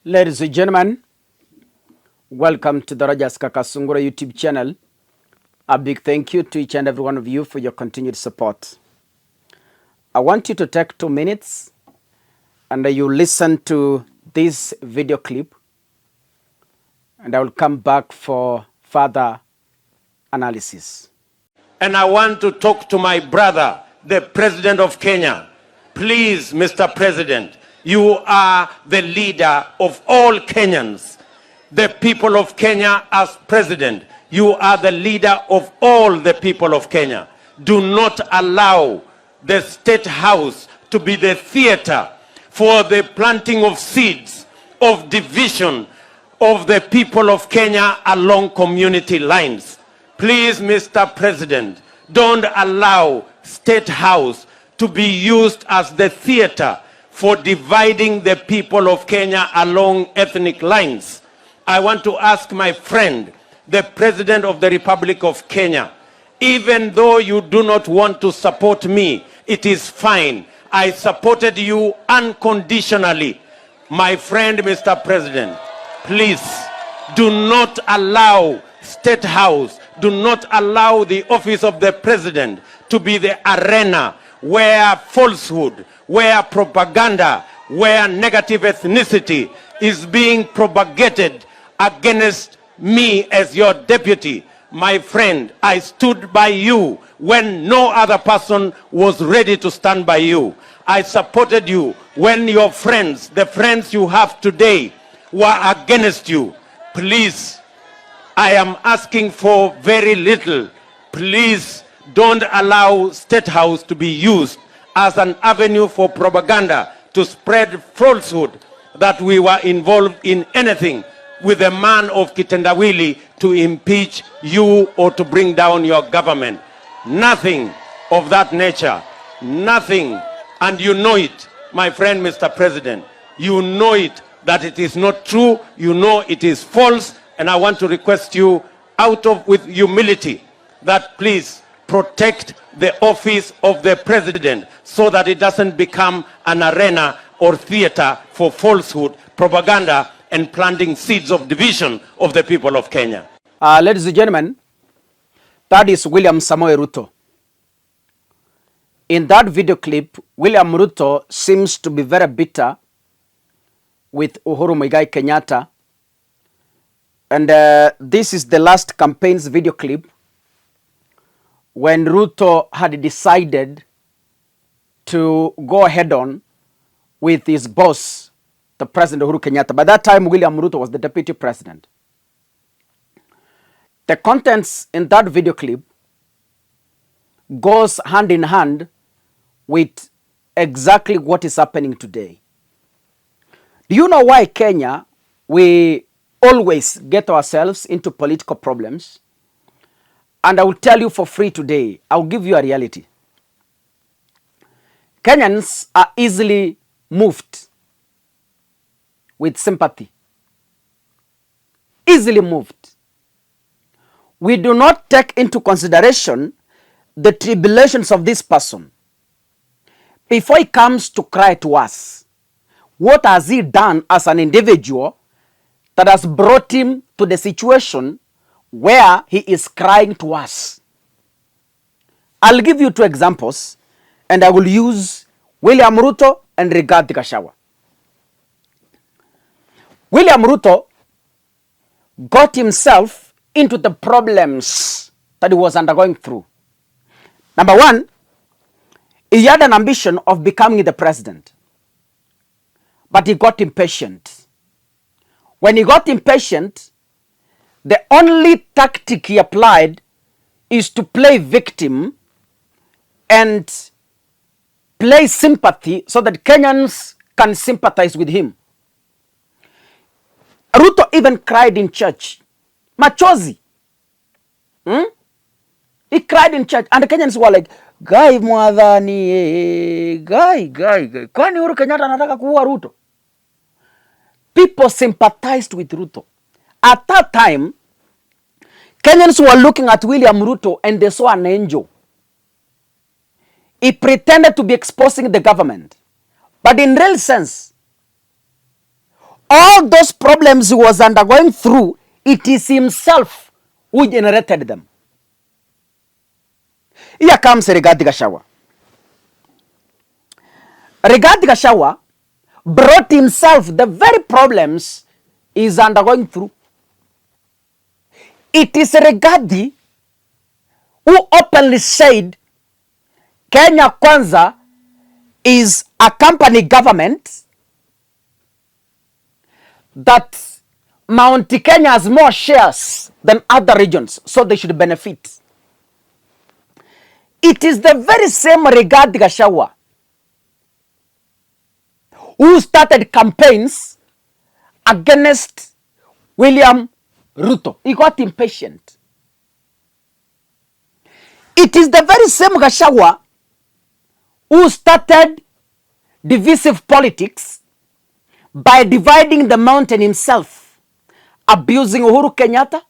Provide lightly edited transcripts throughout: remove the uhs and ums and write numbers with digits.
Ladies and gentlemen, welcome to the Kakasungura YouTube channel. A big thank you to each and every one of you for your continued support. I want you to take 2 minutes and you listen to this video clip, and I will come back for further analysis. And I want to talk to my brother, the President of Kenya. Please, Mr. President, you are the leader of all Kenyans. The people of Kenya as president, you are the leader of all the people of Kenya. Do not allow the State House to be the theater for the planting of seeds of division of the people of Kenya along community lines. Please, Mr. President, don't allow State House to be used as the theater for dividing the people of Kenya along ethnic lines. I want to ask my friend, the President of the Republic of Kenya, even though you do not want to support me, it is fine. I supported you unconditionally. My friend, Mr. President, please do not allow State House, do not allow the office of the President to be the arena where falsehood, where propaganda, where negative ethnicity is being propagated against me as your deputy. My friend, I stood by you when no other person was ready to stand by you. I supported you when your friends, the friends you have today, were against you. Please, I am asking for very little. Please don't allow State House to be used as an avenue for propaganda to spread falsehood that we were involved in anything with a man of Kitendawili to impeach you or to bring down your government. Nothing of that nature. Nothing. And you know it, my friend, Mr. President. You know it, that it is not true. You know it is false. And I want to request you with humility that please protect the office of the President so that it doesn't become an arena or theater for falsehood, propaganda, and planting seeds of division of the people of Kenya. Ladies and gentlemen, that is William Samoei Ruto. In that video clip, William Ruto seems to be very bitter with Uhuru Muigai Kenyatta. And this is the last campaign's video clip when Ruto had decided to go ahead on with his boss, the President Uhuru Kenyatta. By that time, William Ruto was the deputy president. The contents in that video clip goes hand in hand with exactly what is happening today. Do you know why Kenya, we always get ourselves into political problems? And I will tell you for free today. I will give you a reality. Kenyans are easily moved with sympathy. Easily moved. We do not take into consideration the tribulations of this person. Before he comes to cry to us, what has he done as an individual that has brought him to the situation where he is crying to us? I'll give you 2 examples, and I will use William Ruto and Rigathi Gachagua. William Ruto got himself into the problems that he was undergoing through. Number 1, he had an ambition of becoming the president, but he got impatient. When he got impatient, the only tactic he applied is to play victim and play sympathy so that Kenyans can sympathize with him. Ruto even cried in church. Machozi. He cried in church and the Kenyans were like, Guy mwadhani, Guy. Kwani Uhuru Kenyatta anataka kuua Ruto? People sympathized with Ruto. At that time, Kenyans were looking at William Ruto and they saw an angel. He pretended to be exposing the government. But in real sense, all those problems he was undergoing through, it is himself who generated them. Here comes Rigathi Gachagua. Rigathi Gachagua brought himself the very problems he is undergoing through. It is Rigathi who openly said Kenya Kwanza is a company government, that Mount Kenya has more shares than other regions, so they should benefit. It is the very same Rigathi Gachagua who started campaigns against William Ruto. He got impatient. It is the very same Gachagua who started divisive politics by dividing the mountain himself, abusing Uhuru Kenyatta,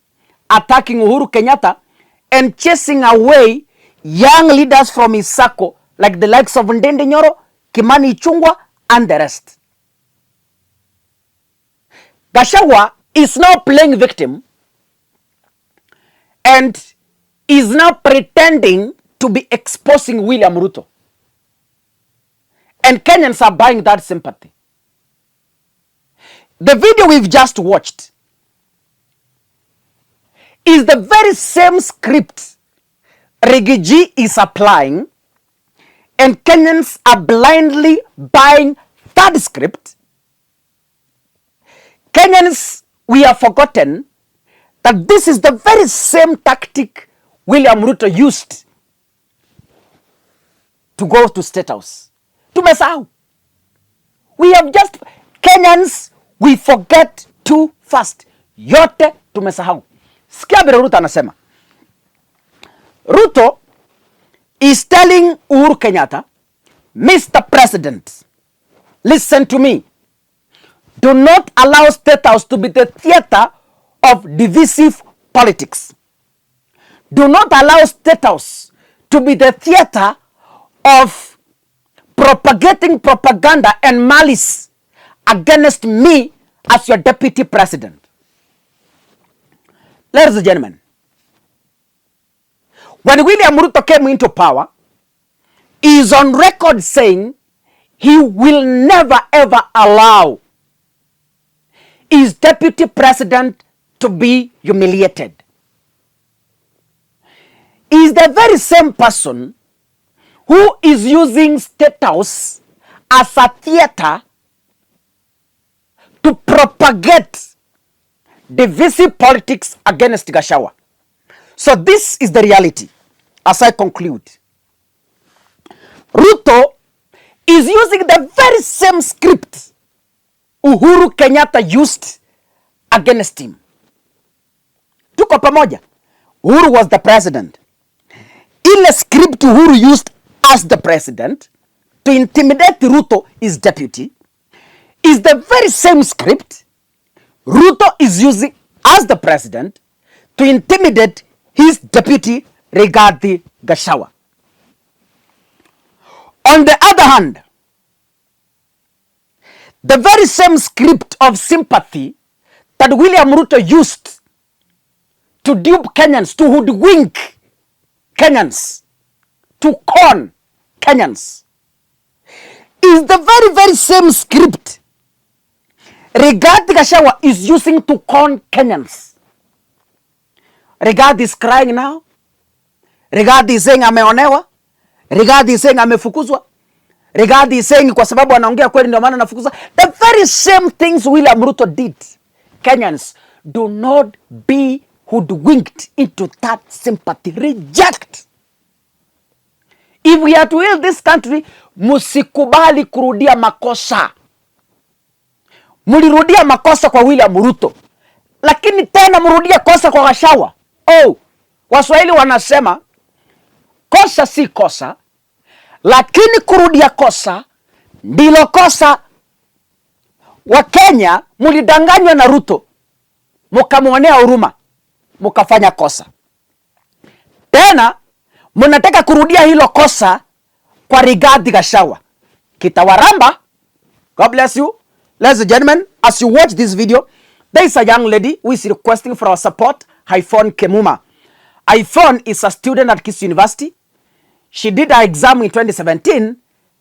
attacking Uhuru Kenyatta, and chasing away young leaders from his circle, like the likes of Ndende Nyoro, Kimani Ichung'wah, and the rest. Gachagua is now playing victim and is now pretending to be exposing William Ruto. And Kenyans are buying that sympathy. The video we've just watched is the very same script Riggy G is applying, and Kenyans are blindly buying that script. Kenyans, we have forgotten that this is the very same tactic William Ruto used to go to State House. Tumesahau. We have just, Kenyans, we forget too fast. Yote tumesahau. Sikia vile Ruto anasema. Ruto is telling Uhuru Kenyatta, Mr. President, listen to me. Do not allow State House to be the theater of divisive politics. Do not allow State House to be the theater of propagating propaganda and malice against me as your deputy president. Ladies and gentlemen, when William Ruto came into power, he is on record saying he will never ever allow his deputy president to be humiliated. He is the very same person who is using State House as a theater to propagate divisive politics against Gachagua. So this is the reality as I conclude. Ruto is using the very same script Uhuru Kenyatta used against him. Tuko pamoja. Uhuru was the president. Ile script Uhuru used as the president to intimidate Ruto, his deputy, is the very same script Ruto is using as the president to intimidate his deputy, Rigathi Gachagua. On the other hand, the very same script of sympathy that William Ruto used to dupe Kenyans, to hoodwink Kenyans, to con Kenyans, is the very, very same script Rigathi Gachagua is using to con Kenyans. Rigathi is crying now. Rigathi is saying ameonewa. Rigathi is saying amefukuzwa. Rigathi is saying kwa sababu anaongea kweli ndio maana anafukuzwa. The very same things William Ruto did. Kenyans, do not be hoodwinked into that sympathy. Reject. If we are to heal this country, musikubali kurudia makosa. Mulirudia makosa kwa William Ruto, lakini tena murudia kosa kwa Gachagua. Oh, Waswahili wanasema kosa si kosa, lakini kurudia kosa ndilo kosa. Wa Kenya mulidanganywa na Ruto, mukamwonea huruma, mukafanya kosa. Tena munataka kurudia hilo kosa kwa Rigathi Gachagua. Kitawaramba. God bless you. Ladies and gentlemen, as you watch this video, there is a young lady who is requesting for our support, Haifon Kimeumana. Haifon is a student at Kisii University. She did her exam in 2017.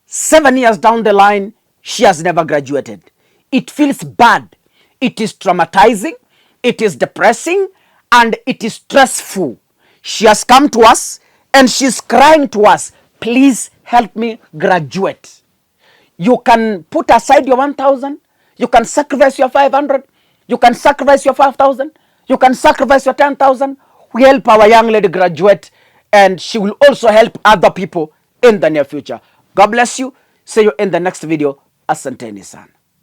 7 years down the line, she has never graduated. It feels bad. It is traumatizing. It is depressing. And it is stressful. She has come to us and she's crying to us, please help me graduate. You can put aside your 1,000. You can sacrifice your 500. You can sacrifice your 5,000. You can sacrifice your 10,000. We help our young lady graduate, and she will also help other people in the near future. God bless you. See you in the next video. Asanteni sana.